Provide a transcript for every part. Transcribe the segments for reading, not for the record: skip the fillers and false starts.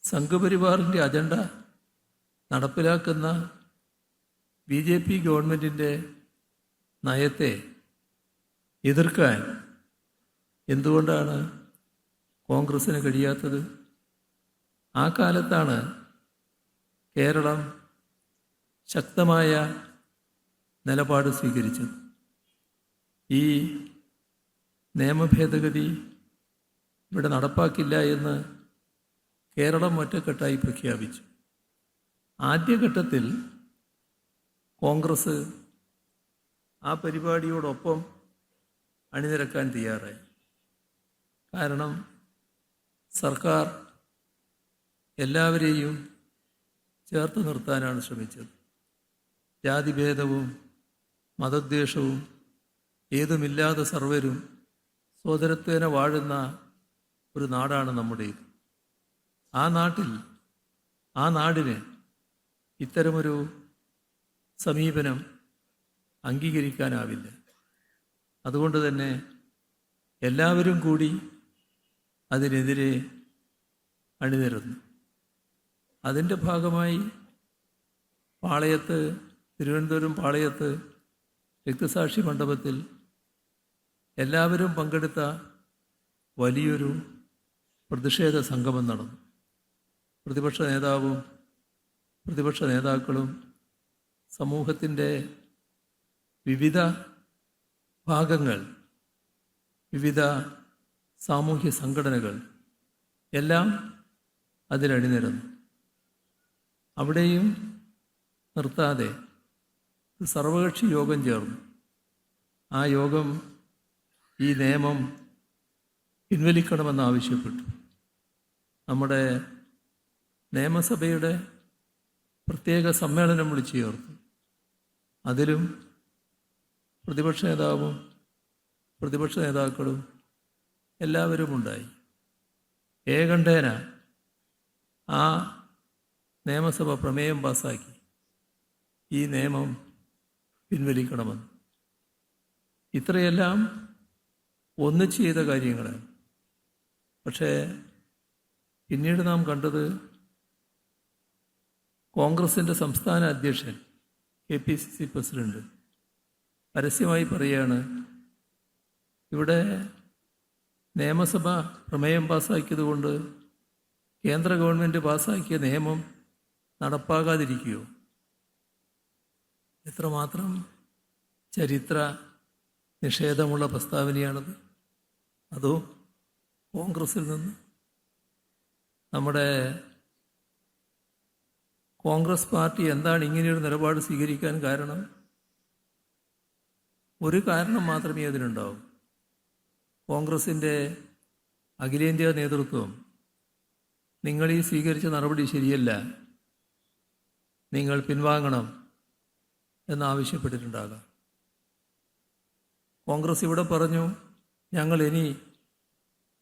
സംഘപരിവാറിൻ്റെ അജണ്ട നടപ്പിലാക്കുന്ന BJP ഗവൺമെൻറ്റിൻ്റെ നയത്തെ എതിർക്കാൻ എന്തുകൊണ്ടാണ് കോൺഗ്രസ്സിന് കഴിയാത്തത്? ആ കാലത്താണ് കേരളം ശക്തമായ നിലപാട് സ്വീകരിച്ചത്. ഈ നിയമഭേദഗതി ഇവിടെ നടപ്പാക്കില്ല എന്ന് കേരളം ഒറ്റക്കെട്ടായി പ്രഖ്യാപിച്ചു. ആദ്യഘട്ടത്തിൽ കോൺഗ്രസ് ആ പരിപാടിയോടൊപ്പം അണിനിരക്കാൻ തയ്യാറായി. കാരണം സർക്കാർ എല്ലാവരെയും ചേർത്ത് നിർത്താനാണ് ശ്രമിച്ചത്. ജാതിഭേദവും മതദ്വേഷവും ഏതുമില്ലാതെ സർവരും സോദരത്വേന വാഴുന്ന ഒരു നാടാണ് നമ്മുടേത്. ആ നാടിന് ഇത്തരമൊരു സമീപനം അംഗീകരിക്കാനാവില്ല. അതുകൊണ്ട് തന്നെ എല്ലാവരും കൂടി അതിനെതിരെ അണിനിരന്നു. അതിൻ്റെ ഭാഗമായി തിരുവനന്തപുരം പാളയത്ത് രക്തസാക്ഷി മണ്ഡപത്തിൽ എല്ലാവരും പങ്കെടുത്ത വലിയൊരു പ്രതിഷേധ സംഗമം നടന്നു. പ്രതിപക്ഷ നേതാവും പ്രതിപക്ഷ നേതാക്കളും സമൂഹത്തിൻ്റെ വിവിധ ഭാഗങ്ങൾ, വിവിധ സാമൂഹ്യ സംഘടനകൾ എല്ലാം അതിലണിനിരന്നു. അവിടെയും നിർത്താതെ സർവകക്ഷി യോഗം ചേർന്നു. ആ യോഗം ഈ നിയമം പിൻവലിക്കണമെന്നാവശ്യപ്പെട്ടു. നമ്മുടെ നിയമസഭയുടെ പ്രത്യേക സമ്മേളനം വിളിച്ചു ചേർത്തു. അതിലും പ്രതിപക്ഷ നേതാവും പ്രതിപക്ഷ നേതാക്കളും എല്ലാവരും ഉണ്ടായി. ഏകണ്ഠേന ആ നിയമസഭ പ്രമേയം പാസാക്കി ഈ നിയമം പിൻവലിക്കണമെന്ന്. ഇത്രയെല്ലാം ഒന്നിച്ച് ചെയ്ത കാര്യങ്ങളാണ്. പക്ഷേ പിന്നീട് നാം കണ്ടത് കോൺഗ്രസിൻ്റെ സംസ്ഥാന അധ്യക്ഷൻ KPCC പ്രസിഡന്റ് പരസ്യമായി പറയുകയാണ്, ഇവിടെ നിയമസഭ പ്രമേയം പാസ്സാക്കിയതുകൊണ്ട് കേന്ദ്ര ഗവൺമെൻറ് പാസ്സാക്കിയ നിയമം നടപ്പാകാതിരിക്കുകയോ? എത്രമാത്രം ചരിത്ര നിഷേധമുള്ള പ്രസ്താവനയാണത്! അതോ കോൺഗ്രസിൽ നിന്ന്? നമ്മുടെ കോൺഗ്രസ് പാർട്ടി എന്താണ് ഇങ്ങനെയൊരു നിലപാട് സ്വീകരിക്കാൻ കാരണം? ഒരു കാരണം മാത്രമേ അതിനുണ്ടാവൂ. കോൺഗ്രസിൻ്റെ അഖിലേന്ത്യാ നേതൃത്വം നിങ്ങൾ ഈ സ്വീകരിച്ച നടപടി ശരിയല്ല, നിങ്ങൾ പിൻവാങ്ങണം എന്നാവശ്യപ്പെട്ടിട്ടുണ്ടാകാം. കോൺഗ്രസ് ഇവിടെ പറഞ്ഞു, ഞങ്ങൾ ഇനി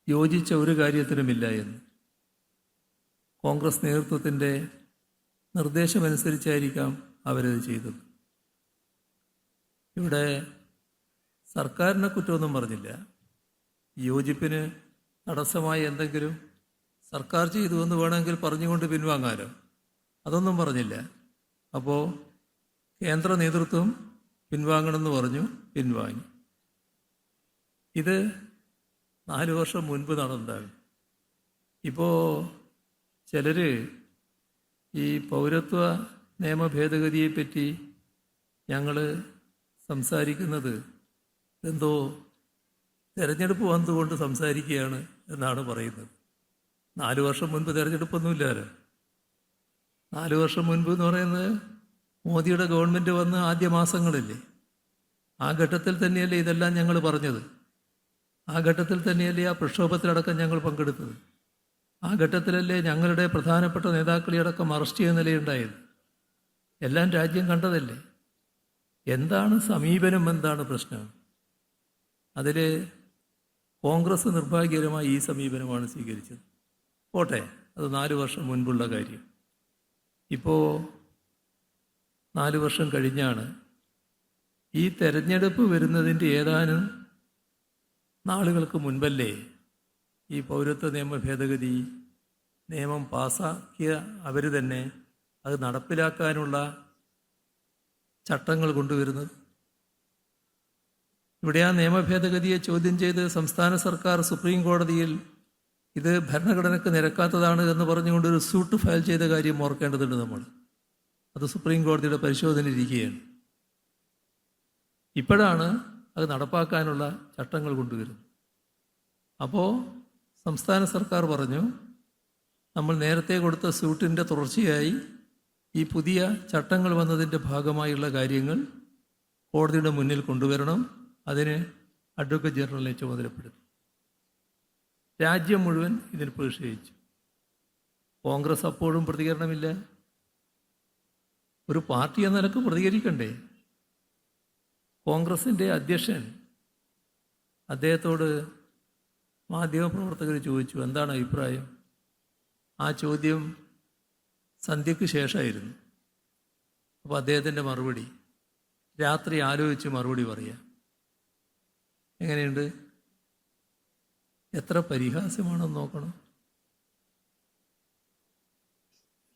യോജിച്ച ഒരു കാര്യത്തിനുമില്ല എന്ന്. കോൺഗ്രസ് നേതൃത്വത്തിൻ്റെ നിർദ്ദേശമനുസരിച്ചായിരിക്കാം അവരത് ചെയ്തത്. ഇവിടെ സർക്കാരിനെ കുറ്റമൊന്നും പറഞ്ഞില്ല. യോജിപ്പിന് തടസ്സമായി എന്തെങ്കിലും സർക്കാർ ചെയ്തു എന്ന് വേണമെങ്കിൽ പറഞ്ഞുകൊണ്ട് പിൻവാങ്ങാലോ. അതൊന്നും പറഞ്ഞില്ല. അപ്പോൾ കേന്ദ്ര നേതൃത്വം പിൻവാങ്ങണമെന്ന് പറഞ്ഞു, പിൻവാങ്ങി. ഇത് 4 വർഷം മുൻപ് നടന്നതാണ്. ഇപ്പോൾ ചിലർ ഈ പൗരത്വ നിയമ ഭേദഗതിയെപ്പറ്റി ഞങ്ങൾ സംസാരിക്കുന്നത് എന്തോ തിരഞ്ഞെടുപ്പ് വന്നുകൊണ്ട് സംസാരിക്കുകയാണ് എന്നാണ് പറയുന്നത്. 4 വർഷം മുൻപ് തിരഞ്ഞെടുപ്പൊന്നുമില്ലല്ലോ. 4 വർഷം മുൻപ് എന്ന് പറയുന്നത് മോദിയുടെ ഗവൺമെൻറ് വന്ന് ആദ്യ മാസങ്ങളില്ലേ? ആ ഘട്ടത്തിൽ തന്നെയല്ലേ ഇതെല്ലാം ഞങ്ങൾ പറഞ്ഞത്? ആ ഘട്ടത്തിൽ തന്നെയല്ലേ ആ പ്രക്ഷോഭത്തിലടക്കം ഞങ്ങൾ പങ്കെടുത്തത്? ആ ഘട്ടത്തിലല്ലേ ഞങ്ങളുടെ പ്രധാനപ്പെട്ട നേതാക്കളെയടക്കം അറസ്റ്റ് ചെയ്യുന്ന നിലയുണ്ടായത്? എല്ലാം രാജ്യം കണ്ടതല്ലേ? എന്താണ് സമീപനം, എന്താണ് പ്രശ്നം? അതിൽ കോൺഗ്രസ് നിർഭാഗ്യകരമായി ഈ സമീപനമാണ് സ്വീകരിച്ചത്. പോട്ടെ, അത് 4 വർഷം മുൻപുള്ള കാര്യം. ഇപ്പോൾ 4 വർഷം കഴിഞ്ഞാണ് ഈ തെരഞ്ഞെടുപ്പ് വരുന്നതിൻ്റെ ഏതാനും നാളുകൾക്ക് മുൻപല്ലേ ഈ പൗരത്വ നിയമ ഭേദഗതി നിയമം പാസാക്കിയ അവർ തന്നെ അത് നടപ്പിലാക്കാനുള്ള ചട്ടങ്ങൾ കൊണ്ടുവരുന്നത്? ഇവിടെ ആ നിയമ ഭേദഗതിയെ ചോദ്യം ചെയ്ത് സംസ്ഥാന സർക്കാർ സുപ്രീം കോടതിയിൽ ഇത് ഭരണഘടനയ്ക്ക് നിരക്കാത്തതാണ് എന്ന് പറഞ്ഞുകൊണ്ടൊരു സൂട്ട് ഫയൽ ചെയ്ത കാര്യം ഓർക്കേണ്ടതുണ്ട് നമ്മൾ. അത് സുപ്രീം കോടതിയുടെ പരിശോധനയിലിരിക്കുകയാണ്. ഇപ്പോഴാണ് അത് നടപ്പാക്കാനുള്ള ചട്ടങ്ങൾ കൊണ്ടുവരുന്നത്. അപ്പോൾ സംസ്ഥാന സർക്കാർ പറഞ്ഞു, നമ്മൾ നേരത്തെ കൊടുത്ത സ്യൂട്ടിൻ്റെ തുടർച്ചയായി ഈ പുതിയ ചട്ടങ്ങൾ വന്നതിൻ്റെ ഭാഗമായുള്ള കാര്യങ്ങൾ കോടതിയുടെ മുന്നിൽ കൊണ്ടുവരണം. അതിന് അഡ്വക്കേറ്റ് ജനറലിനെ ചുമതലപ്പെടുത്തി. രാജ്യം മുഴുവൻ ഇതിന് പ്രതിഷേധിച്ചു. കോൺഗ്രസ് അപ്പോഴും പ്രതികരണമില്ല. ഒരു പാർട്ടി എന്ന നിലക്ക് പ്രതികരിക്കണ്ടേ? കോൺഗ്രസിൻ്റെ അധ്യക്ഷൻ അദ്ദേഹത്തോട് മാധ്യമപ്രവർത്തകർ ചോദിച്ചു, എന്താണ് അഭിപ്രായം? ആ ചോദ്യം സന്ധ്യയ്ക്ക് ശേഷമായിരുന്നു. അപ്പോൾ അദ്ദേഹത്തിൻ്റെ മറുപടി, രാത്രി ആലോചിച്ച് മറുപടി പറയുക. എങ്ങനെയുണ്ട്? എത്ര പരിഹാസ്യമാണെന്ന് നോക്കണം.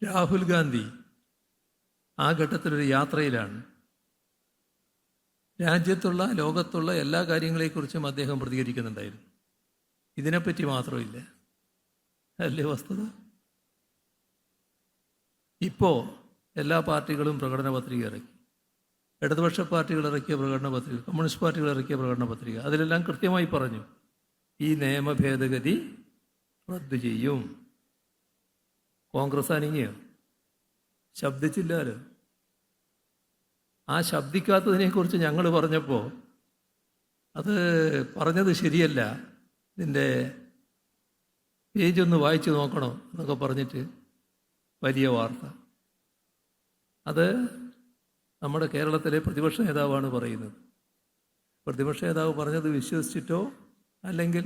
രാഹുൽ ഗാന്ധി ആ ഘട്ടത്തിലൊരു യാത്രയിലാണ്. രാജ്യത്തുള്ള ലോകത്തുള്ള എല്ലാ കാര്യങ്ങളെക്കുറിച്ചും അദ്ദേഹം പ്രതികരിക്കുന്നുണ്ടായിരുന്നു. ഇതിനെപ്പറ്റി മാത്രമില്ല. അല്ലേ വസ്തുത? ഇപ്പോൾ എല്ലാ പാർട്ടികളും പ്രകടന പത്രിക ഇറക്കി. ഇടതുപക്ഷ പാർട്ടികൾ ഇറക്കിയ പ്രകടന പത്രിക, കമ്മ്യൂണിസ്റ്റ് പാർട്ടികൾ ഇറക്കിയ പ്രകടന പത്രിക, അതിലെല്ലാം കൃത്യമായി പറഞ്ഞു ഈ നിയമ ഭേദഗതി റദ്ദു ചെയ്യും. കോൺഗ്രസ് അനങ്ങിയോ? ശബ്ദിച്ചില്ലാലോ. ആ ശബ്ദിക്കാത്തതിനെക്കുറിച്ച് ഞങ്ങൾ പറഞ്ഞപ്പോൾ അത് പറഞ്ഞത് ശരിയല്ല, ഇതിൻ്റെ പേജൊന്ന് വായിച്ചു നോക്കണം എന്നൊക്കെ പറഞ്ഞിട്ട് വലിയ വാർത്ത. അത് നമ്മുടെ കേരളത്തിലെ പ്രതിപക്ഷ നേതാവാണ് പറയുന്നത്. പ്രതിപക്ഷ നേതാവ് പറഞ്ഞത് വിശ്വസിച്ചിട്ടോ അല്ലെങ്കിൽ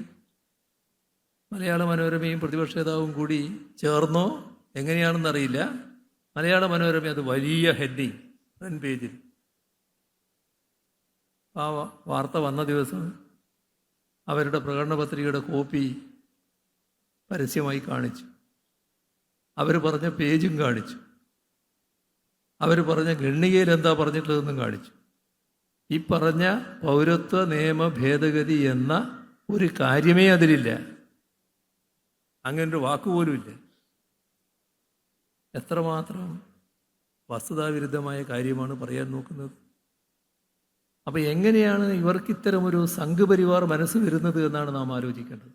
മലയാള മനോരമയും പ്രതിപക്ഷ നേതാവും കൂടി ചേർന്നോ എങ്ങനെയാണെന്നറിയില്ല, മലയാള മനോരമ അത് വലിയ ഹെഡിങ് ഫ്രണ്ട് പേജിൽ. ആ വാർത്ത വന്ന ദിവസം അവരുടെ പ്രകടന പത്രികയുടെ കോപ്പി പരസ്യമായി കാണിച്ചു. അവർ പറഞ്ഞ പേജും കാണിച്ചു. അവർ പറഞ്ഞ ഗണ്ണികയിൽ എന്താ പറഞ്ഞിട്ടുള്ളതെന്നും കാണിച്ചു. ഈ പറഞ്ഞ പൗരത്വ നിയമ ഭേദഗതി എന്ന ഒരു കാര്യമേ അതിലില്ല. അങ്ങനൊരു വാക്കുപോലുമില്ല. എത്രമാത്രം വസ്തുതാവിരുദ്ധമായ കാര്യമാണ് പറയാൻ നോക്കുന്നത്. അപ്പം എങ്ങനെയാണ് ഇവർക്ക് ഇത്തരമൊരു സംഘപരിവാർ മനസ്സ് വരുന്നത് എന്നാണ് നാം ആലോചിക്കേണ്ടത്.